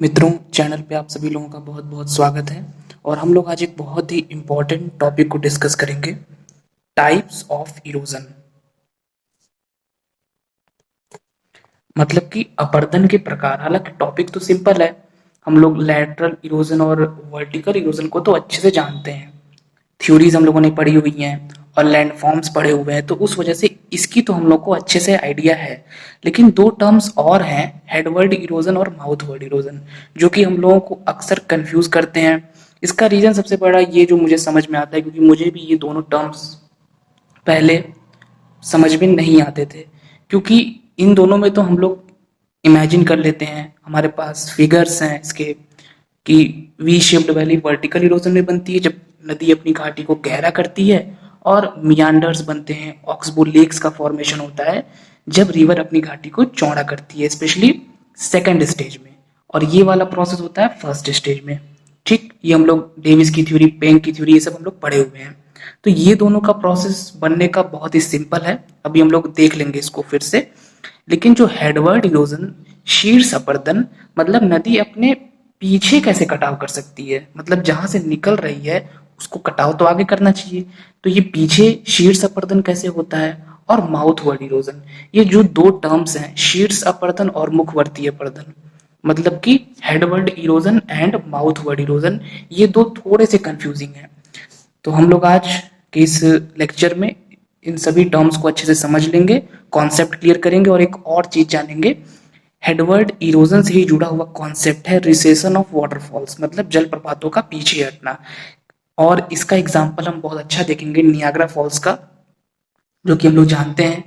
मित्रों, चैनल पे आप सभी लोगों का बहुत बहुत स्वागत है। और हम लोग आज एक बहुत ही इम्पोर्टेंट टॉपिक को डिस्कस करेंगे, टाइप्स ऑफ इरोजन। मतलब कि अपरदन के प्रकार। हालांकि टॉपिक तो सिंपल है, हम लोग लैटरल इरोजन और वर्टिकल इरोजन को तो अच्छे से जानते हैं, थ्योरीज हम लोगों ने पढ़ी हुई हैं और लैंड फॉर्म्स पढ़े हुए हैं, तो उस वजह से इसकी तो हम लोग को अच्छे से आइडिया है। लेकिन दो टर्म्स और हैं, हेडवर्ड इरोजन और माउथवर्ड इरोजन, जो कि हम लोगों को अक्सर कंफ्यूज करते हैं। इसका रीजन सबसे बड़ा ये जो मुझे समझ में आता है, क्योंकि मुझे भी ये दोनों टर्म्स पहले समझ में नहीं आते थे, क्योंकि इन दोनों में तो हम लोग इमेजिन कर लेते हैं, हमारे पास फिगर्स हैं इसके, कि V shaped valley vertical erosion में बनती है जब नदी अपनी घाटी को गहरा करती है, और मियांडर्स बनते हैं, ऑक्सबो लेक्स का फॉर्मेशन होता है जब रिवर अपनी घाटी को चौड़ा करती है, स्पेशली सेकेंड स्टेज में। और ये वाला प्रोसेस होता है फर्स्ट स्टेज में। ठीक, ये हम लोग डेविस की थ्योरी, पेंग की थ्योरी, ये सब हम लोग पढ़े हुए हैं। तो ये दोनों का प्रोसेस बनने का बहुत ही सिंपल है, अभी हम लोग देख लेंगे इसको फिर से। लेकिन जो हेडवर्ड इरोजन, शीर्ष अपरदन, मतलब नदी अपने पीछे कैसे कटाव कर सकती है, मतलब जहां से निकल रही है उसको कटाव तो आगे करना चाहिए, तो ये पीछे शीर्ष अपरदन कैसे होता है। और माउथवर्ड इरोजन, ये जो दो टर्म्स हैं, शीर्ष अपरदन और मुखवर्ती अपरदन, मतलब कि हेडवर्ड इरोजन एंड माउथवर्ड इरोजन, ये दो थोड़े से कंफ्यूजिंग हैं। तो हम लोग आज के इस लेक्चर में इन सभी टर्म्स को अच्छे से समझ लेंगे, कॉन्सेप्ट क्लियर करेंगे, और एक और चीज जानेंगे। हेडवर्ड इरोजन से ही जुड़ा हुआ कॉन्सेप्ट है रिसेशन ऑफ वाटरफॉल्स, मतलब जलप्रपातों का पीछे हटना। और इसका एग्जाम्पल हम बहुत अच्छा देखेंगे नियाग्रा फॉल्स का, जो कि हम लोग जानते हैं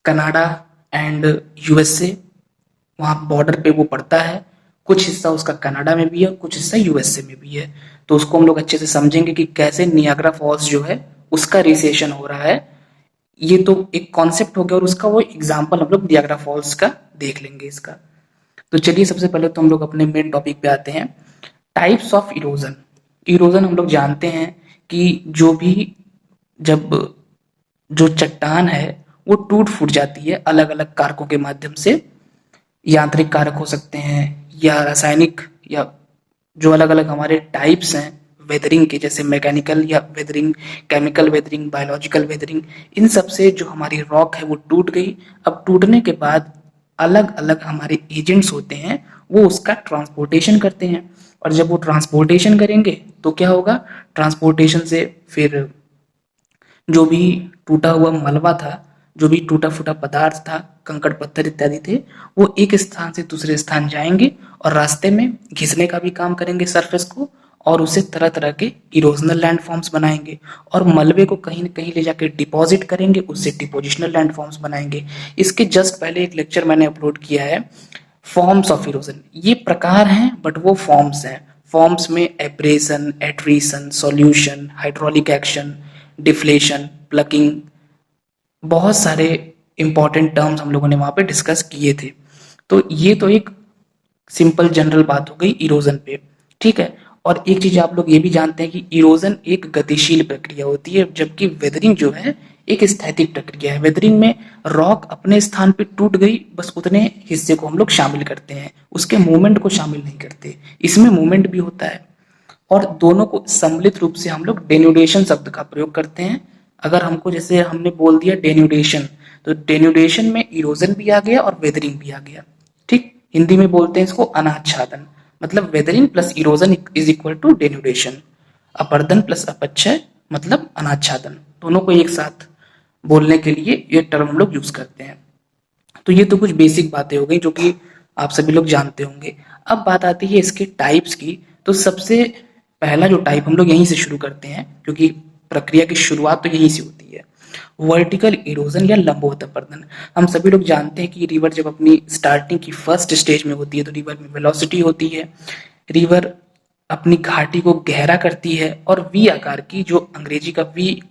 कनाडा एंड यूएसए, वहाँ बॉर्डर पे वो पड़ता है। कुछ हिस्सा उसका कनाडा में भी है, कुछ हिस्सा यूएसए में भी है। तो उसको हम लोग अच्छे से समझेंगे कि कैसे नियाग्रा फॉल्स जो है उसका रिसेशन हो रहा है। ये तो एक कॉन्सेप्ट हो गया, और उसका वो एग्जाम्पल हम लोग नियाग्रा फॉल्स का देख लेंगे इसका। तो चलिए, सबसे पहले तो हम लोग अपने मेन टॉपिक पे आते हैं, टाइप्स ऑफ इरोजन। इरोजन हम लोग जानते हैं कि जो भी, जब जो चट्टान है वो टूट फूट जाती है अलग अलग कारकों के माध्यम से, यांत्रिक कारक हो सकते हैं या रासायनिक, या जो अलग अलग हमारे टाइप्स हैं वेदरिंग के, जैसे मैकेनिकल या weathering, chemical weathering, biological weathering, इन सब से जो हमारी रॉक है वो टूट गई। अब टूटने के बाद अलग अलग हमारे एजेंट्स होते हैं, वो उसका ट्रांसपोर्टेशन करते हैं। और जब वो ट्रांसपोर्टेशन करेंगे तो क्या होगा, ट्रांसपोर्टेशन से फिर जो भी टूटा हुआ मलबा था, जो भी टूटा फूटा पदार्थ था, कंकड़ पत्थर इत्यादि थे, वो एक स्थान से दूसरे स्थान जाएंगे और रास्ते में घिसने का भी काम करेंगे सरफेस को, और उसे तरह तरह के इरोजनल लैंडफॉर्म्स बनाएंगे, और मलबे को कहीं न कहीं ले जाके डिपॉजिट करेंगे, उससे डिपोजिशनल लैंडफॉर्म्स बनाएंगे। इसके जस्ट पहले एक लेक्चर मैंने अपलोड किया है, फॉर्म्स ऑफ इरोजन। ये प्रकार हैं बट वो फॉर्म्स हैं। फॉर्म्स में abrasion, attrition, solution, hydraulic action, deflation, plucking, बहुत सारे इंपॉर्टेंट टर्म्स हम लोगों ने वहां पे डिस्कस किए थे। तो ये तो एक सिंपल जनरल बात हो गई इरोजन पे, ठीक है। और एक चीज आप लोग ये भी जानते हैं कि इरोजन एक गतिशील प्रक्रिया होती है, जबकि वेदरिंग जो है एक स्थैतिक प्रक्रिया है। वेदरिंग में रॉक अपने स्थान पे टूट गई, बस उतने हिस्से को हम लोग शामिल करते हैं, उसके मूवमेंट को शामिल नहीं करते। इसमें मूवमेंट भी होता है, और दोनों को सम्मिलित रूप से हम लोग डेन्यूडेशन शब्द का प्रयोग करते हैं। अगर हमको, जैसे हमने बोल दिया डेन्यूडेशन, तो डेन्यूडेशन में इरोजन भी आ गया और वेदरिंग भी आ गया। ठीक, हिंदी में बोलते हैं इसको अनाच्छादन, मतलब weathering plus erosion is equal to denudation. अपरदन प्लस अपक्षय मतलब अनाच्छादन, दोनों को एक साथ बोलने के लिए ये टर्म हम लोग यूज करते हैं। तो ये तो कुछ बेसिक बातें हो गई जो कि आप सभी लोग जानते होंगे। अब बात आती है इसके टाइप्स की। तो सबसे पहला जो टाइप हम लोग यहीं से शुरू करते हैं, क्योंकि प्रक्रिया की शुरुआत तो यहीं से होती है, वर्टिकल इरोजन या लंबवत अपरदन। हम सभी लोग जानते हैं कि रिवर जब अपनी स्टार्टिंग की फर्स्ट स्टेज में होती है तो रिवर में वेलोसिटी होती है, रिवर अपनी घाटी को गहरा करती है, और वी आकार की, जो अंग्रेजी का वी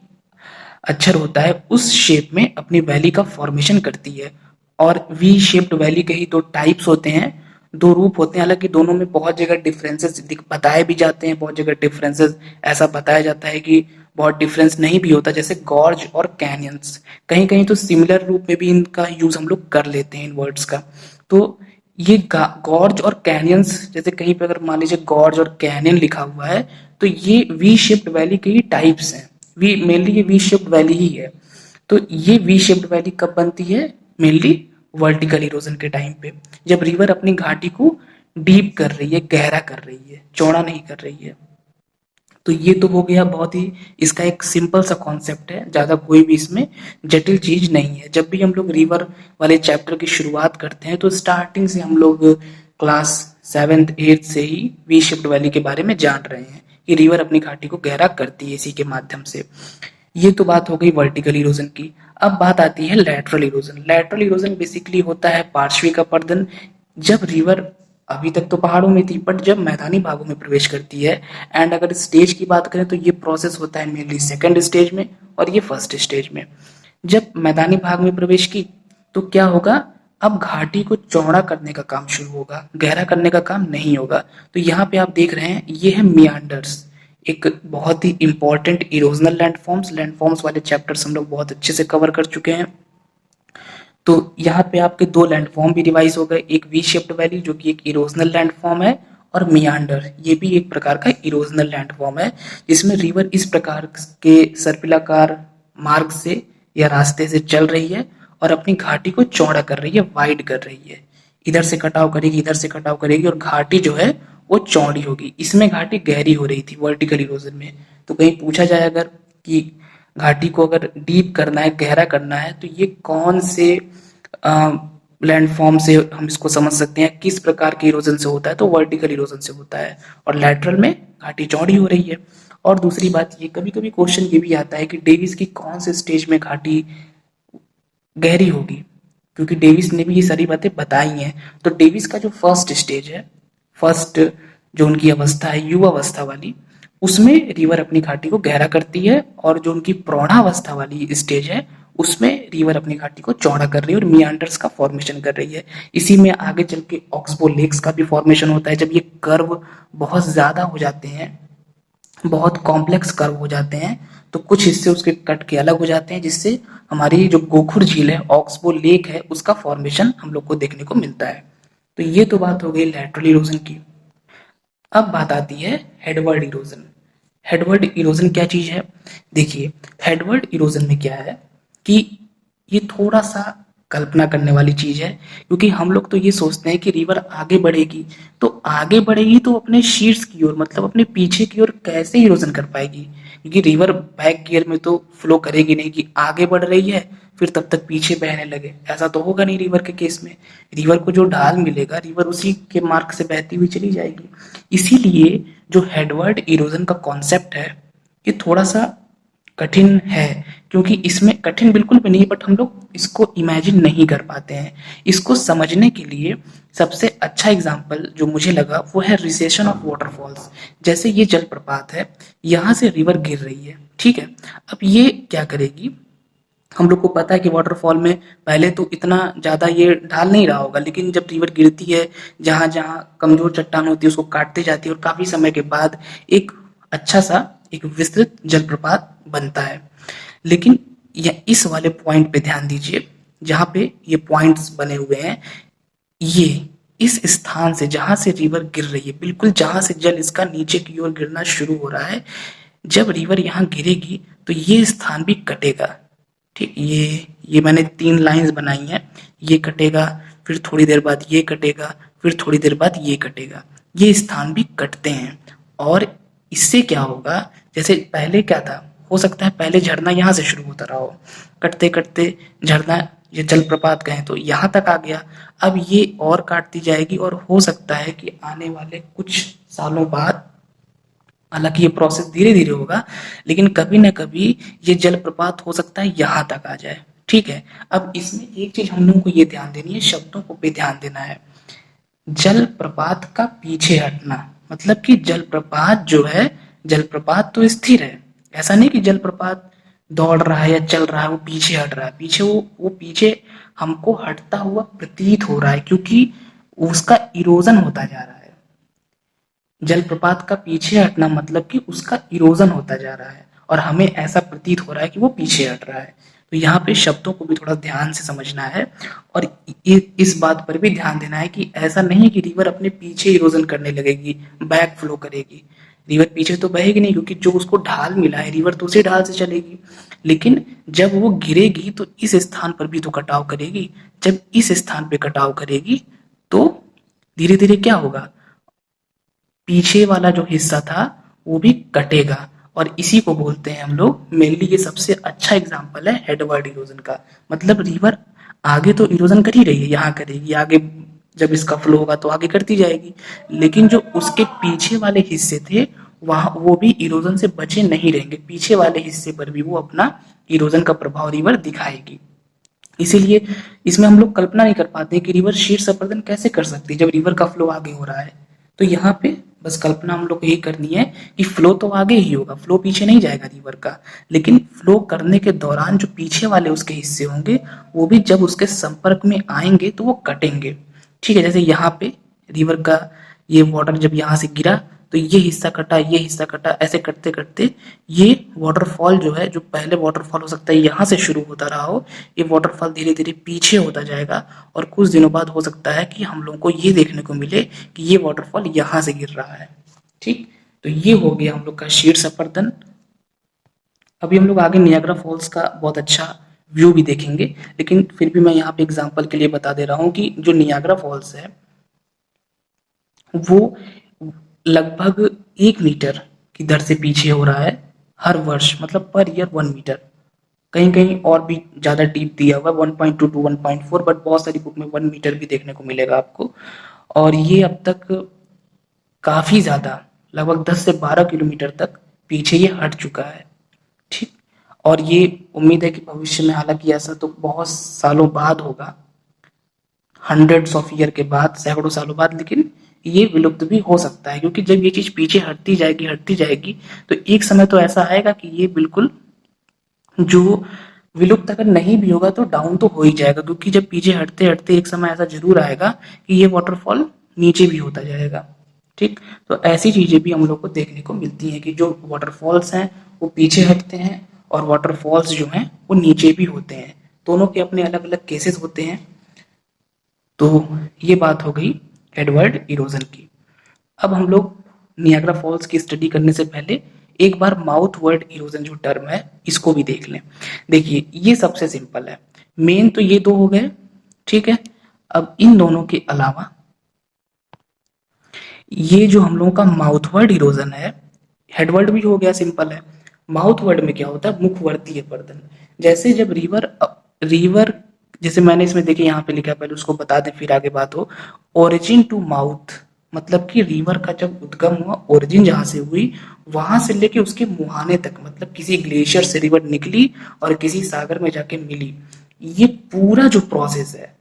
अक्षर होता है, उस शेप में अपनी वैली का फॉर्मेशन करती है। और वी शेप्ड वैली के ही दो टाइप्स होते हैं, दो रूप होते हैं। हालांकि दोनों में बहुत जगह डिफरेंसेस बताए भी जाते हैं, बहुत जगह डिफरेंसेस ऐसा बताया जाता है कि बहुत डिफरेंस नहीं भी होता, जैसे गॉर्ज और कैनियंस। कहीं कहीं तो सिमिलर रूप में भी इनका यूज हम लोग कर लेते हैं इन वर्ड्स का। तो ये गॉर्ज और कैनियंस, जैसे कहीं पे अगर मान लीजिए गॉर्ज और कैनियन लिखा हुआ है तो ये वी शेप्ड वैली के ही टाइप्स हैं। वी मेनली ये वी शेप्ड वैली ही है। तो ये वी शेप्ड वैली कब बनती है? मेनली वर्टिकल इरोजन के टाइम पे, जब रिवर अपनी घाटी को डीप कर रही है, गहरा कर रही है, चौड़ा नहीं कर रही है। तो ये तो हो गया बहुत ही, इसका एक सिंपल सा कॉन्सेप्ट है, ज्यादा कोई भी इसमें जटिल चीज नहीं है। जब भी हम लोग रिवर वाले चैप्टर की शुरुआत करते हैं तो स्टार्टिंग से हम लोग क्लास 7th 8th से ही वी शिफ्ट वैली के बारे में जान रहे हैं कि रिवर अपनी घाटी को गहरा करती है इसी के माध्यम से। ये तो बात हो गई वर्टिकल इरोजन की। अब बात आती है lateral erosion. Lateral erosion basically होता है पार्श्विक अपरदन। जब रिवर अभी तक तो पहाड़ों में थी, बट जब मैदानी भागों में प्रवेश करती है, एंड अगर स्टेज की बात करें तो ये प्रोसेस होता है मेनली सेकंड स्टेज में और ये फर्स्ट स्टेज में। जब मैदानी भाग में प्रवेश की तो क्या होगा? अब घाटी को चौड़ा करने का काम शुरू होगा, गहरा करने का काम नहीं होगा। तो यहाँ पे आप देख रहे हैं ये है मियांडर्स, एक बहुत ही इंपॉर्टेंट इरोजनल लैंडफॉर्म्स। लैंडफॉर्म्स वाले चैप्टर्स हम लोग बहुत अच्छे से कवर कर चुके हैं। तो यहाँ पे आपके दो लैंडफॉर्म भी रिवाइज हो गए, एक वी शेप्ड वैली जो कि एक इरोजनल लैंडफॉर्म है, और मियांडर ये भी एक प्रकार का इरोजनल लैंडफॉर्म है, जिसमें रिवर इस प्रकार के सर्पिलाकार मार्ग से या रास्ते से चल रही है और अपनी घाटी को चौड़ा कर रही है, वाइड कर रही है। इधर से कटाव करेगी, इधर से कटाव करेगी, और घाटी जो है वो चौड़ी होगी। इसमें घाटी गहरी हो रही थी वर्टिकल इरोजन में। तो कहीं पूछा जाए अगर कि घाटी को अगर डीप करना है, गहरा करना है, तो ये कौन से लैंडफॉर्म से हम इसको समझ सकते हैं, किस प्रकार के इरोजन से होता है? तो वर्टिकल इरोजन से होता है, और लैटरल में घाटी चौड़ी हो रही है। और दूसरी बात, ये कभी कभी क्वेश्चन ये भी आता है कि डेविस की कौन से स्टेज में घाटी गहरी होगी, क्योंकि डेविस ने भी ये सारी बातें बताई हैं। तो डेविस का जो फर्स्ट स्टेज है, फर्स्ट जो उनकी अवस्था है युवावस्था वाली, उसमें रिवर अपनी घाटी को गहरा करती है, और जो उनकी प्रौढ़ावस्था वाली स्टेज है उसमें रिवर अपनी घाटी को चौड़ा कर रही है और मियांडर्स का फॉर्मेशन कर रही है। इसी में आगे चल के ऑक्सबो लेक्स का भी फॉर्मेशन होता है, जब ये कर्व बहुत ज्यादा हो जाते हैं, बहुत कॉम्प्लेक्स कर्व हो जाते हैं, तो कुछ हिस्से उसके कट के अलग हो जाते हैं, जिससे हमारी जो गोखुर झील है, ऑक्सबो लेक है, उसका फॉर्मेशन हम लोग को देखने को मिलता है। तो ये तो बात हो गई लैटरल इरोजन की। अब बात आती है हेडवर्ड इरोजन। हेडवर्ड इरोजन क्या चीज है? देखिए, हेडवर्ड इरोजन में क्या है कि ये थोड़ा सा कल्पना करने वाली चीज है, क्योंकि हम लोग तो ये सोचते हैं कि रिवर आगे बढ़ेगी, तो आगे बढ़ेगी तो अपने शीर्ष की ओर, मतलब अपने पीछे की ओर कैसे इरोजन कर पाएगी? क्योंकि रिवर बैक गियर में तो फ्लो करेगी नहीं कि आगे बढ़ रही है फिर तब तक पीछे बहने लगे, ऐसा तो होगा नहीं रिवर के केस में। रिवर को जो ढाल मिलेगा, रिवर उसी के मार्ग से बहती हुई चली जाएगी। इसीलिए जो हेडवर्ड इरोजन का कॉन्सेप्ट है ये थोड़ा सा कठिन है, क्योंकि इसमें कठिन बिल्कुल भी नहीं, बट हम लोग इसको इमेजिन नहीं कर पाते हैं। इसको समझने के लिए सबसे अच्छा एग्जाम्पल जो मुझे लगा वो है रिसेशन ऑफ वाटरफॉल्स। जैसे ये जलप्रपात है, यहाँ से रिवर गिर रही है, ठीक है। अब ये क्या करेगी? हम लोग को पता है कि वाटरफॉल में पहले तो इतना ज्यादा ये ढाल नहीं रहा होगा, लेकिन जब रिवर गिरती है, जहां जहां कमजोर चट्टान होती है उसको काटते जाती है, और काफी समय के बाद एक अच्छा सा एक विस्तृत जलप्रपात बनता है। लेकिन इस वाले पॉइंट पे ध्यान दीजिए, जहां पे ये पॉइंट्स बने हुए हैं, ये इस स्थान से जहां से रिवर गिर रही है, बिल्कुल जहां से जल इसका नीचे की ओर गिरना शुरू हो रहा है, जब रिवर यहाँ गिरेगी तो ये स्थान भी कटेगा। ठीक, ये मैंने 3 लाइंस बनाई हैं, ये कटेगा, फिर थोड़ी देर बाद ये कटेगा, फिर थोड़ी देर बाद ये कटेगा, ये स्थान भी कटते हैं। और इससे क्या होगा, जैसे पहले क्या था, हो सकता है पहले झरना यहाँ से शुरू होता रहा हो, कटते कटते झरना, ये जलप्रपात कहें तो यहाँ तक आ गया। अब ये और काटती जाएगी, और हो सकता है कि आने वाले कुछ सालों बाद, हालांकि ये प्रोसेस धीरे धीरे होगा, लेकिन कभी ना कभी ये जलप्रपात हो सकता है यहाँ तक आ जाए, ठीक है। अब इसमें एक चीज हम लोगों को ये ध्यान देनी है, शब्दों को भी ध्यान देना है। जलप्रपात का पीछे हटना, मतलब कि जलप्रपात जो है, जलप्रपात तो स्थिर है, ऐसा नहीं कि जलप्रपात दौड़ रहा है या चल रहा है, वो पीछे हट रहा है। पीछे वो पीछे हमको हटता हुआ प्रतीत हो रहा है, क्योंकि उसका इरोजन होता जा रहा है। जलप्रपात का पीछे हटना मतलब कि उसका इरोजन होता जा रहा है, और हमें ऐसा प्रतीत हो रहा है कि वो पीछे हट रहा है। तो यहाँ पे शब्दों को भी थोड़ा ध्यान से समझना है और इस बात पर भी ध्यान देना है कि ऐसा नहीं है कि रिवर अपने पीछे इरोजन करने लगेगी, बैक फ्लो करेगी। रिवर पीछे तो बहेगी नहीं, क्योंकि जो उसको ढाल मिला है रिवर तो उसी ढाल से चलेगी। लेकिन जब वो गिरेगी तो इस स्थान पर भी तो कटाव करेगी। जब इस स्थान पे कटाव करेगी तो धीरे धीरे क्या होगा, पीछे वाला जो हिस्सा था वो भी कटेगा। और इसी को बोलते हैं हम लोग, मेनली ये सबसे अच्छा एग्जांपल है हेडवर्ड इरोजन का। मतलब रिवर आगे तो इरोजन कर ही रही है, यहाँ करेगी आगे, जब इसका फ्लो होगा तो आगे करती जाएगी, लेकिन जो उसके पीछे वाले हिस्से थे वहां वो भी इरोजन से बचे नहीं रहेंगे। पीछे वाले हिस्से पर भी वो अपना इरोजन का प्रभाव रिवर दिखाएगी। इसीलिए इसमें हम लोग कल्पना नहीं कर पाते कि रिवर शीर्ष अपर्दन कैसे कर सकती है जब रिवर का फ्लो आगे हो रहा है। तो यहाँ पे बस कल्पना हम लोग को यही करनी है कि फ्लो तो आगे ही होगा, फ्लो पीछे नहीं जाएगा रिवर का, लेकिन फ्लो करने के दौरान जो पीछे वाले उसके हिस्से होंगे वो भी जब उसके संपर्क में आएंगे तो वो कटेंगे। ठीक है, जैसे यहाँ पे रिवर का ये वाटर जब यहाँ से गिरा तो ये हिस्सा कटा, ये हिस्सा कटा, ऐसे करते करते ये वाटरफॉल जो है, जो पहले वाटरफॉल हो सकता है यहाँ से शुरू होता रहा हो, ये वाटरफॉल धीरे धीरे पीछे होता जाएगा और कुछ दिनों बाद हो सकता है कि हम लोगों को ये देखने को मिले कि ये वाटरफॉल यहाँ से गिर रहा है। ठीक, तो ये हो गया हम लोग का शीर्ष अपर्दन। अभी हम लोग आगे नियाग्रा फॉल्स का बहुत अच्छा व्यू भी देखेंगे, लेकिन फिर भी मैं यहाँ पे एग्जाम्पल के लिए बता दे रहा हूँ कि जो नियाग्रा फॉल्स है वो लगभग 1 मीटर की दर से पीछे हो रहा है हर वर्ष, मतलब पर ईयर 1 मीटर। कहीं कहीं और भी ज्यादा डीप दिया हुआ है 1.2 टू 1.4, बट बहुत सारी बुक में 1 मीटर भी देखने को मिलेगा आपको। और ये अब तक काफी ज्यादा, लगभग 10 से 12 किलोमीटर तक पीछे ये हट चुका है। ठीक, और ये उम्मीद है कि भविष्य में, हालांकि ऐसा तो बहुत सालों बाद होगा, हंड्रेड्स ऑफ ईयर के बाद, सैकड़ों सालों बाद, लेकिन ये विलुप्त भी हो सकता है, क्योंकि जब ये चीज पीछे हटती जाएगी तो एक समय तो ऐसा आएगा कि ये बिल्कुल जो विलुप्त अगर नहीं भी होगा तो डाउन तो हो ही जाएगा, क्योंकि जब पीछे हटते हटते एक समय ऐसा जरूर आएगा कि ये वाटरफॉल नीचे भी होता जाएगा। ठीक, तो ऐसी चीजें भी हम लोग को देखने को मिलती हैं कि जो वाटरफॉल्स हैं वो पीछे हटते हैं और वाटरफॉल्स जो हैं वो नीचे भी होते हैं। दोनों के अपने अलग अलग केसेस होते हैं। तो ये बात हो गई एडवर्ड इरोजन की। अब हम लोग नियाग्रा फॉल्स की स्टडी करने से पहले एक बार माउथ वर्ड इरोजन जो टर्म है इसको भी देख लें। देखिए ये सबसे सिंपल है, मेन तो ये दो हो गए। ठीक है, अब इन दोनों के अलावा ये जो हम लोगों का माउथ वर्ड इरोजन है, हेडवर्ड भी हो गया, सिंपल है। माउथ वर्ड में क्या होता है, मुखवर्तीय अपर्दन। जैसे जब रिवर जैसे मैंने इसमें देखिए यहाँ पे लिखा है, पहले उसको बता दें फिर आगे बात हो। ओरिजिन टू माउथ, मतलब कि रिवर का जब उद्गम हुआ, ओरिजिन जहां से हुई वहां से लेके उसके मुहाने तक, मतलब किसी ग्लेशियर से रिवर निकली और किसी सागर में जाके मिली, ये पूरा जो प्रोसेस है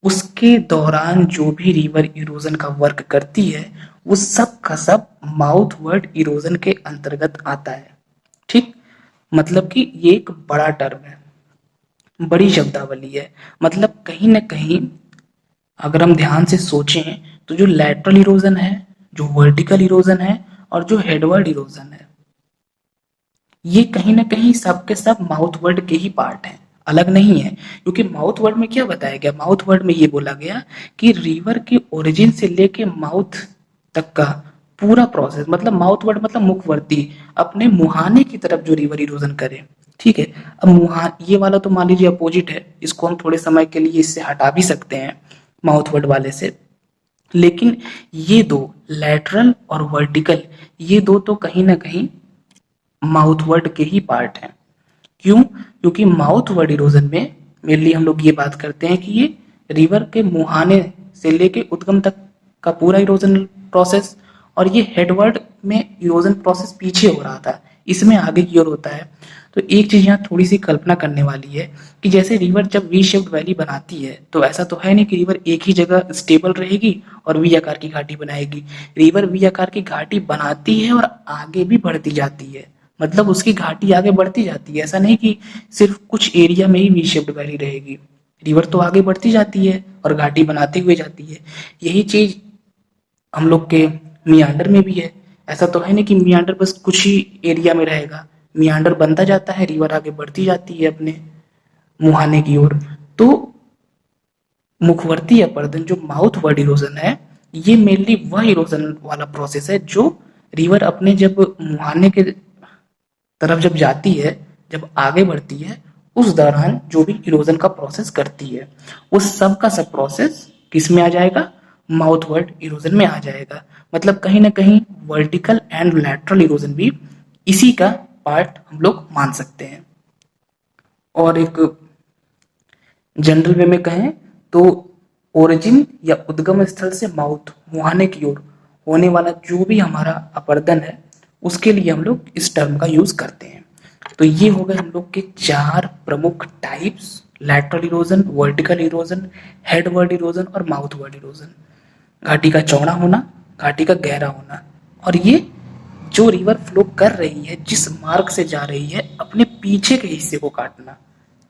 उसके दौरान जो भी रिवर इरोजन का वर्क करती है वो सब का सब माउथ वर्ड इरोजन के अंतर्गत आता है। ठीक, मतलब कि ये एक बड़ा टर्म है, बड़ी शब्दावली है। मतलब कहीं ना कहीं अगर हम ध्यान से सोचें तो जो लैटरल इरोजन है, जो वर्टिकल इरोजन है और जो हेडवर्ड इरोजन है, ये कहीं ना कहीं सब के सब माउथ वर्ड के ही पार्ट हैं, अलग नहीं है। क्योंकि माउथ वर्ड में क्या बताया गया, माउथ वर्ड में ये बोला गया कि रिवर के ओरिजिन से लेके माउथ तक का पूरा प्रोसेस, मतलब माउथ वर्ड मतलब मुखवर्ती, अपने मुहाने की तरफ जो रिवर इरोजन करे। ठीक है, अब मुहा ये वाला तो मान लीजिए अपोजिट है, इसको हम थोड़े समय के लिए इससे हटा भी सकते हैं माउथ वर्ड वाले से, लेकिन ये दो लैटरल और वर्टिकल, ये दो तो कहीं ना कहीं माउथ वर्ड के ही पार्ट हैं। क्यों, क्योंकि माउथ वर्ड इरोजन में मेनली हम लोग ये बात करते हैं कि ये रिवर के मुहाने से लेके उद्गम तक का पूरा इरोजन प्रोसेस, और ये हेडवर्ड में इरोजन प्रोसेस पीछे हो रहा था, इसमें आगे की ओर होता है। तो एक चीज यहाँ थोड़ी सी कल्पना करने वाली है कि जैसे रिवर जब वी शेप्ड वैली बनाती है तो ऐसा तो है नहीं कि रिवर एक ही जगह स्टेबल रहेगी और वी आकार की घाटी बनाएगी। रिवर वी आकार की घाटी बनाती है और आगे भी बढ़ती जाती है, मतलब उसकी घाटी आगे बढ़ती जाती है। ऐसा नहीं कि सिर्फ कुछ एरिया में ही वी शेप्ड वैली रहेगी, रिवर तो आगे बढ़ती जाती है और घाटी बनाती हुई जाती है। यही चीज हम लोग के मियांडर में भी है। ऐसा तो है नहीं कि मियांडर बस कुछ ही एरिया में रहेगा, मियांडर बनता जाता है, रिवर आगे बढ़ती जाती है अपने। मुहाने की ओर। तो मुखवर्ती अपर्दन जो माउथ वर्ड इरोजन है, ये मेनली वह इरोजन वाला प्रोसेस है जो रिवर अपने जब मुहाने के तरफ जब जाती है, जब आगे बढ़ती है, उस दौरान जो भी इरोजन का प्रोसेस करती है, उस सब का सब प्रोसेस किस में आ जाएगा, माउथवर्ड इरोजन में आ जाएगा। मतलब कहीं ना कहीं वर्टिकल एंड लैटरल इरोजन भी इसी का पार्ट हम लोग मान सकते हैं। और एक जनरल वे में कहें तो ओरिजिन या उद्गम स्थल से माउथ मुहाने की ओर होने वाला जो भी हमारा अपर्दन है, उसके लिए हम लोग इस टर्म का यूज करते हैं। तो ये हो गए हम लोग के 4 प्रमुख types: lateral erosion, vertical erosion, head word erosion और माउथ वर्ड इरोजन। घाटी का चौड़ा होना, घाटी का गहरा होना, और ये जो रिवर फ्लो कर रही है, जिस मार्ग से जा रही है, अपने पीछे के हिस्से को काटना,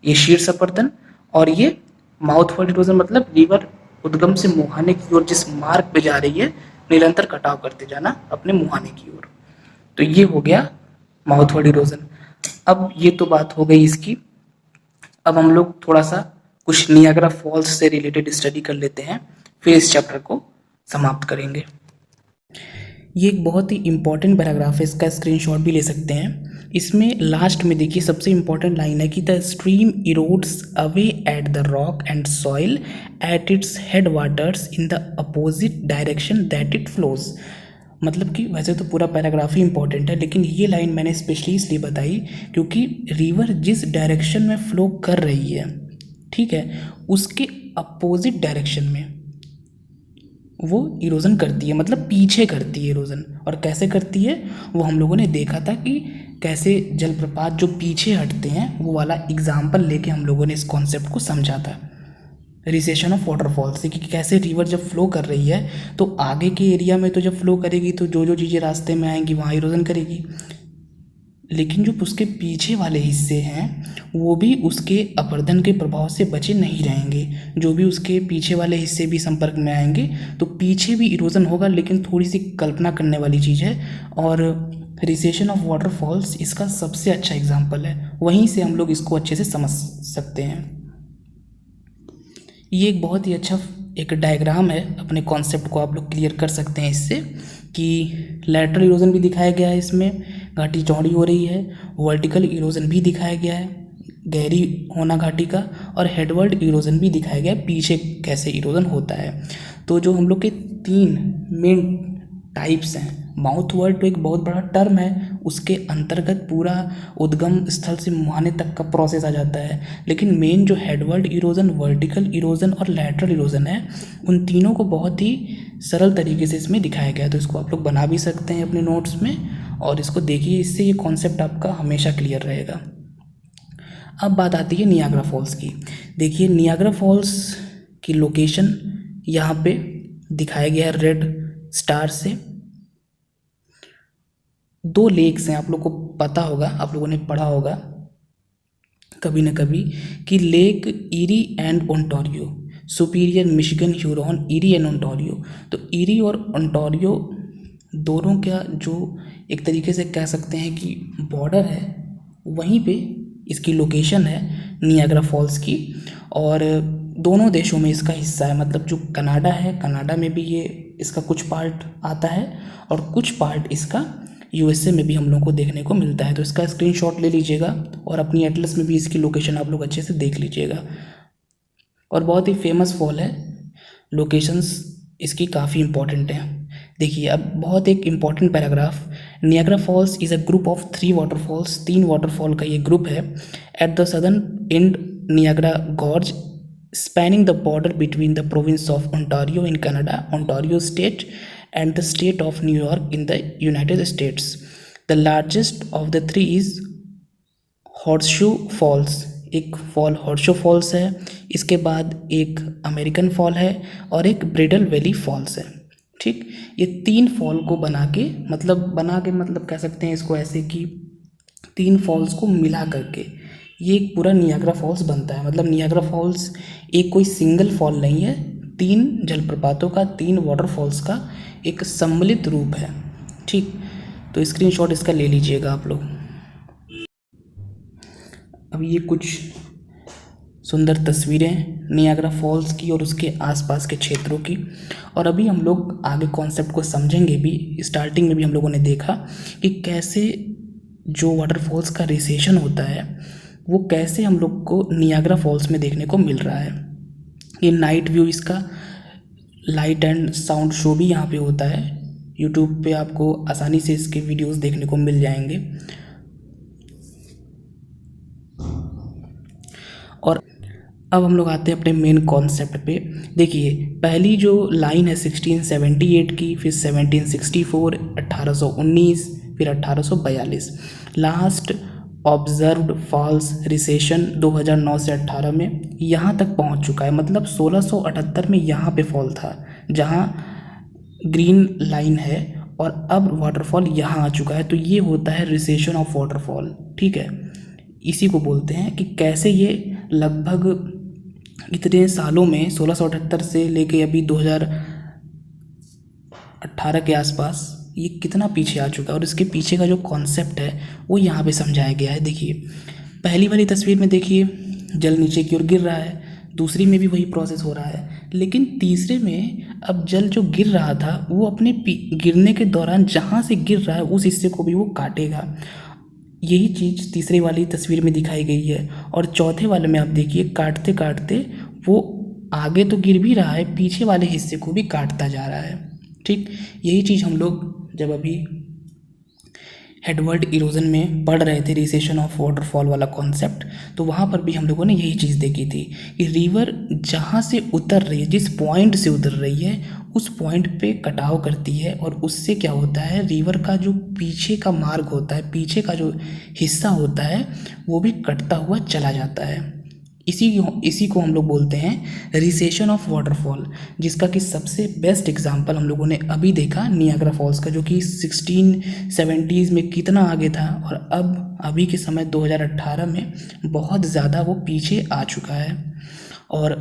ये शीर्ष अपर्दन। और ये माउथ वर्ड इरोजन मतलब रिवर उद्गम से मुहाने की ओर जिस मार्ग पे जा रही है, निरंतर कटाव करते जाना अपने मुहाने की ओर। तो ये हो गया माउथ वर्ड इरोजन। अब ये तो बात हो गई इसकी। अब हम लोग थोड़ा सा कुछ नियाग्रा फॉल्स से रिलेटेड स्टडी कर लेते हैं, फिर इस चैप्टर को समाप्त करेंगे। ये एक बहुत ही इंपॉर्टेंट पैराग्राफ है, इसका स्क्रीनशॉट भी ले सकते हैं। इसमें लास्ट में देखिए सबसे इंपॉर्टेंट लाइन है कि the stream erodes away at the rock and soil at its head waters in the opposite direction that it flows. मतलब कि वैसे तो पूरा पैराग्राफ ही इंपॉर्टेंट है, लेकिन ये लाइन मैंने स्पेशली इसलिए बताई क्योंकि रिवर जिस डायरेक्शन में फ्लो कर रही है, ठीक है, उसके अपोजिट डायरेक्शन में वो इरोजन करती है, मतलब पीछे करती है इरोजन। और कैसे करती है वो हम लोगों ने देखा था कि कैसे जलप्रपात जो पीछे हटते हैं, वो वाला एग्जाम्पल लेके हम लोगों ने इस कॉन्सेप्ट को समझा था, रिसेशन ऑफ वाटरफॉल से, कि कैसे रिवर जब फ्लो कर रही है तो आगे के एरिया में तो जब फ्लो करेगी तो जो जो चीज़ें रास्ते में आएंगी वहाँ इरोजन करेगी, लेकिन जो उसके पीछे वाले हिस्से हैं वो भी उसके अपर्दन के प्रभाव से बचे नहीं रहेंगे। जो भी उसके पीछे वाले हिस्से भी संपर्क में आएंगे तो पीछे भी इरोजन होगा, लेकिन थोड़ी सी कल्पना करने वाली चीज़ है। और रिसेशन ऑफ वाटरफॉल्स इसका सबसे अच्छा एग्जाम्पल है, वहीं से हम लोग इसको अच्छे से समझ सकते हैं। ये एक बहुत ही अच्छा एक डायग्राम है, अपने कॉन्सेप्ट को आप लोग क्लियर कर सकते हैं इससे, कि लैटरल इरोजन भी दिखाया गया है, इसमें घाटी चौड़ी हो रही है, वर्टिकल इरोजन भी दिखाया गया है, गहरी होना घाटी का, और हेडवर्ड इरोजन भी दिखाया गया है, पीछे कैसे इरोजन होता है। तो जो हम लोग के 3 मेन टाइप्स हैं, माउथ वर्ड तो एक बहुत बड़ा टर्म है, उसके अंतर्गत पूरा उद्गम स्थल से मुहाने तक का प्रोसेस आ जाता है, लेकिन मेन जो हेडवर्ड इरोजन, वर्टिकल इरोजन और लैटरल इरोजन है, उन तीनों को बहुत ही सरल तरीके से इसमें दिखाया गया है। तो इसको आप लोग बना भी सकते हैं अपने नोट्स में, और इसको देखिए, इससे ये कॉन्सेप्ट आपका हमेशा क्लियर रहेगा। अब बात आती है नियाग्रा फॉल्स की। देखिए नियाग्रा फॉल्स की लोकेशन यहाँ पे दिखाया गया है रेड स्टार से। 2 लेक्स हैं, आप लोग को पता होगा, आप लोगों ने पढ़ा होगा कभी न कभी, कि lake eerie and Ontario, superior, Michigan, Huron, eerie and Ontario. तो ईरी और ओंटारियो दोनों का जो एक तरीके से कह सकते हैं कि बॉर्डर है, वहीं पे इसकी लोकेशन है नियाग्रा फॉल्स की। और दोनों देशों में इसका हिस्सा है, मतलब जो कनाडा है, कनाडा में भी ये इसका कुछ पार्ट आता है, और कुछ पार्ट इसका यूएसए में भी हम लोग को देखने को मिलता है। तो इसका स्क्रीनशॉट ले लीजिएगा, और अपनी एटलस में भी इसकी लोकेशन आप लोग अच्छे से देख लीजिएगा। और बहुत ही फेमस फॉल है, लोकेशंस इसकी काफ़ी इंपॉर्टेंट हैं। देखिए अब बहुत एक important paragraph, Niagara Falls is a group of 3 waterfalls, 3 waterfall का ये ग्रुप है। At the southern and Niagara gorge spanning the border between the province of Ontario in Canada, Ontario state, and the state of New York in the United States. The largest of the 3 is Horseshoe Falls, एक fall horseshoe false है, इसके बाद एक American fall है, और एक bridle valley false है। ठीक, ये 3 फॉल को बना के मतलब कह सकते हैं इसको ऐसे कि 3 फॉल्स को मिला करके ये एक पूरा नियाग्रा फॉल्स बनता है। मतलब नियाग्रा फॉल्स एक कोई सिंगल फॉल नहीं है, 3 जलप्रपातों का, 3 वाटरफॉल्स का एक सम्मिलित रूप है। ठीक, तो स्क्रीनशॉट इसका ले लीजिएगा आप लोग। अब ये कुछ सुंदर तस्वीरें नियाग्रा फॉल्स की और उसके आसपास के क्षेत्रों की। और अभी हम लोग आगे कॉन्सेप्ट को समझेंगे भी। स्टार्टिंग में भी हम लोगों ने देखा कि कैसे जो वाटरफॉल्स का रिसेशन होता है वो कैसे हम लोग को नियाग्रा फॉल्स में देखने को मिल रहा है। ये नाइट व्यू, इसका लाइट एंड साउंड शो भी यहाँ पे होता है। यूट्यूब पे आपको आसानी से इसके वीडियोस देखने को मिल जाएंगे। और अब हम लोग आते हैं अपने मेन कॉन्सेप्ट पे। देखिए, पहली जो लाइन है 1678 की, फिर 1764, 1819, फिर 1842, लास्ट ऑब्जर्व्ड फॉल्स रिसेशन 2009 से 18 में यहाँ तक पहुँच चुका है। मतलब 1678 में यहाँ पे फॉल था जहाँ ग्रीन लाइन है, और अब वाटरफॉल यहाँ आ चुका है। तो ये होता है रिसेशन ऑफ वाटरफॉल, ठीक है। इसी को बोलते हैं कि कैसे ये लगभग इतने सालों में 1678 से लेके अभी 2018 के आसपास ये कितना पीछे आ चुका है, और इसके पीछे का जो कॉन्सेप्ट है वो यहाँ पे समझाया गया है। देखिए, पहली वाली तस्वीर में देखिए जल नीचे की ओर गिर रहा है, दूसरी में भी वही प्रोसेस हो रहा है, लेकिन तीसरे में अब जल जो गिर रहा था वो अपने गिरने के दौरान जहाँ से गिर रहा है उस हिस्से को भी वो काटेगा। यही चीज़ तीसरे वाली तस्वीर में दिखाई गई है। और चौथे वाले में आप देखिए, काटते काटते वो आगे तो गिर भी रहा है, पीछे वाले हिस्से को भी काटता जा रहा है, ठीक। यही चीज़ हम लोग जब अभी हेडवर्ड इरोजन में पढ़ रहे थे, रिसेशन ऑफ वाटरफॉल वाला कॉन्सेप्ट, तो वहाँ पर भी हम लोगों ने यही चीज़ देखी थी कि रिवर जहाँ से उतर रही है, जिस पॉइंट से उतर रही है उस पॉइंट पे कटाव करती है, और उससे क्या होता है, रिवर का जो पीछे का मार्ग होता है, पीछे का जो हिस्सा होता है वो भी कटता हुआ चला जाता है। इसी को हम लोग बोलते हैं रिसेशन ऑफ वाटरफॉल, जिसका कि सबसे बेस्ट एग्जांपल हम लोगों ने अभी देखा नियाग्रा फॉल्स का, जो कि 1670s में कितना आगे था और अब अभी के समय 2018 में बहुत ज़्यादा वो पीछे आ चुका है। और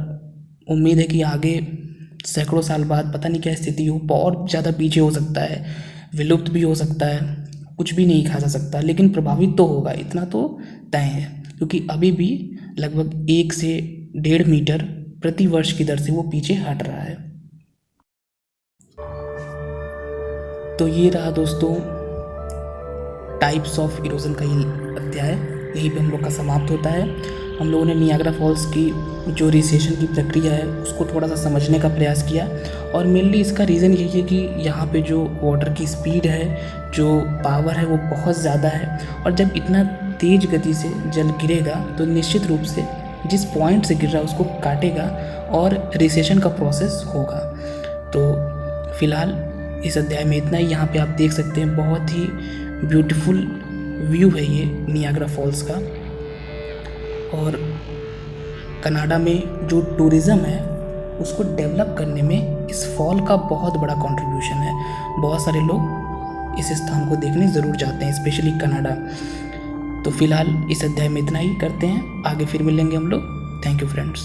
उम्मीद है कि आगे सैकड़ों साल बाद पता नहीं क्या स्थिति हो, बहुत ज़्यादा पीछे हो सकता है, विलुप्त भी हो सकता है, कुछ भी नहीं कहा जा सकता, लेकिन प्रभावित तो होगा, इतना तो तय है। क्योंकि अभी भी लगभग 1 से 1.5 मीटर प्रति वर्ष की दर से वो पीछे हट रहा है। तो ये रहा दोस्तों टाइप्स ऑफ इरोजन का ये अध्याय, यहीं पे हम लोग का समाप्त होता है। हम लोगों ने नियाग्रा फॉल्स की जो रिसेशन की प्रक्रिया है उसको थोड़ा सा समझने का प्रयास किया, और मेनली इसका रीज़न यही है कि यहाँ पे जो वाटर की स्पीड है, जो पावर है वो बहुत ज़्यादा है, और जब इतना तेज़ गति से जल गिरेगा तो निश्चित रूप से जिस पॉइंट से गिर रहा है उसको काटेगा और रिसेशन का प्रोसेस होगा। तो फिलहाल इस अध्याय में इतना ही। यहाँ पे आप देख सकते हैं बहुत ही ब्यूटीफुल व्यू है ये नियाग्रा फॉल्स का, और कनाडा में जो टूरिज़्म है उसको डेवलप करने में इस फॉल का बहुत बड़ा कंट्रीब्यूशन है। बहुत सारे लोग इस स्थान को देखने ज़रूर जाते हैं, स्पेशली कनाडा। तो फिलहाल इस अध्याय में इतना ही करते हैं, आगे फिर मिलेंगे हम लोग। Thank you friends.